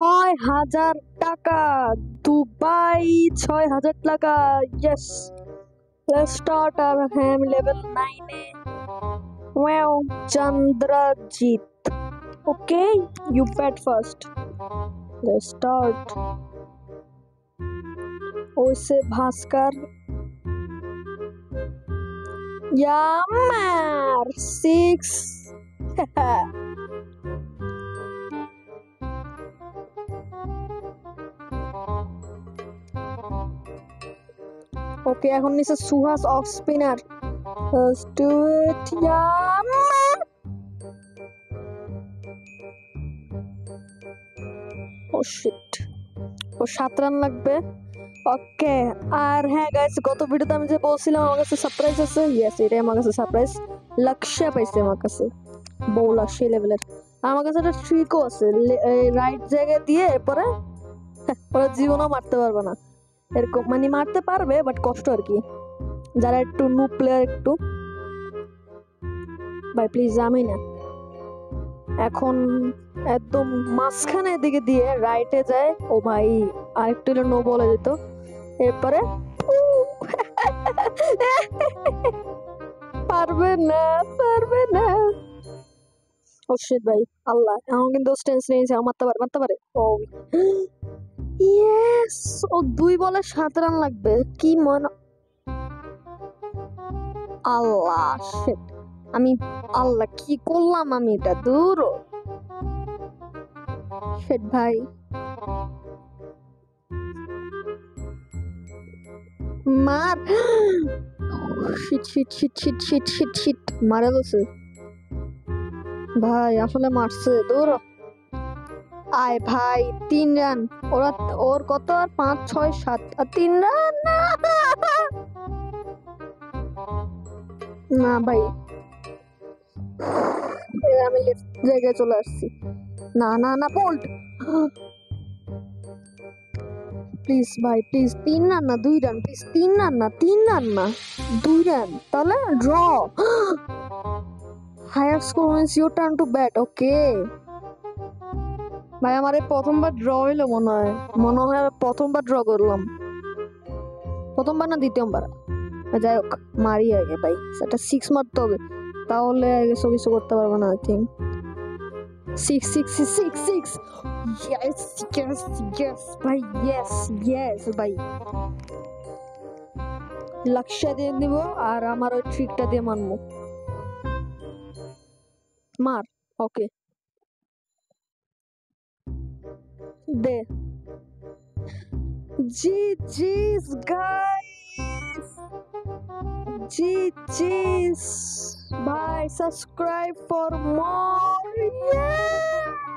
6,000 টাকা, দুবাই 6,000 টাকা। Yes, let's start our ham level 9 Wow, Chandrajit. Okay, you bet first. Let's start. ओसे Bhaskar Yammer 6 okay এখন নিচে Suhas off spinner Let's do it Yammer ও শিট ও 7 রান লাগবে ওকে আর হ্যাঁ গাইস গত ভিডিওতে আমি যে বলছিলাম আমার কাছে সারপ্রাইজ আছে ইয়েস এটাই আমার কাছে সারপ্রাইজ লক্ষ্য পাইছে আমার কাছে বউলা সেই লেভেলের আমার কাছে একটা ট্রিকও আছে রাইট জায়গায় দিয়ে এরপরে ওরা জীবনও মারতে পারবে না এরকম মানে মারতে পারবে বাট কষ্ট আর কি যারা একটু নুব প্লেয়ার একটু ভাই প্লিজ আমি না এখন একদম মাঝখানে দিকে দিয়ে রাইটে যায় ও ভাই আরেকটু নো বলে যেত এরপরে পারবে না ও শিট ভাই আল্লাহ এখন কিন্তু স্টেন্স নিয়েছে মারতে পারে ও ইয়েস ও 2 বলে 7 রান লাগবে কি মন আল্লাহ শিট আমি আল্লাহ কি করলাম আমি এটা দূর শিট ভাই মার শিট মারা গেছে ভাই আসলে মারছে দূর আয় ভাই 3 রান ওর কত আর 5 6 7 আর 3 রান না ভাই আমি লেফট জায়গায় চলে আসছি না বোল্ট প্লিজ ভাই প্লিজ 3 রান না 2 রান প্লিজ 3 রান না 2 রান তাহলে draw higher score means your turn to bat okay ভাই আমার প্রথমবার ড্র হইলো মনে হয় প্রথমবার ড্র করলাম প্রথমবার না দ্বিতীয়বার যাই হোক মারি আগে ভাই সেটা 6 মারতে হবে তাহলে কিছু করতে পারবো না আই থিঙ্ক 6 yes ভাই yes ভাই লক্ষ্য দিয়ে দিব আর আমার ওই ট্রিকটা দিয়ে মারবো মার ওকে দে GG's guys GG's bye subscribe for more yeah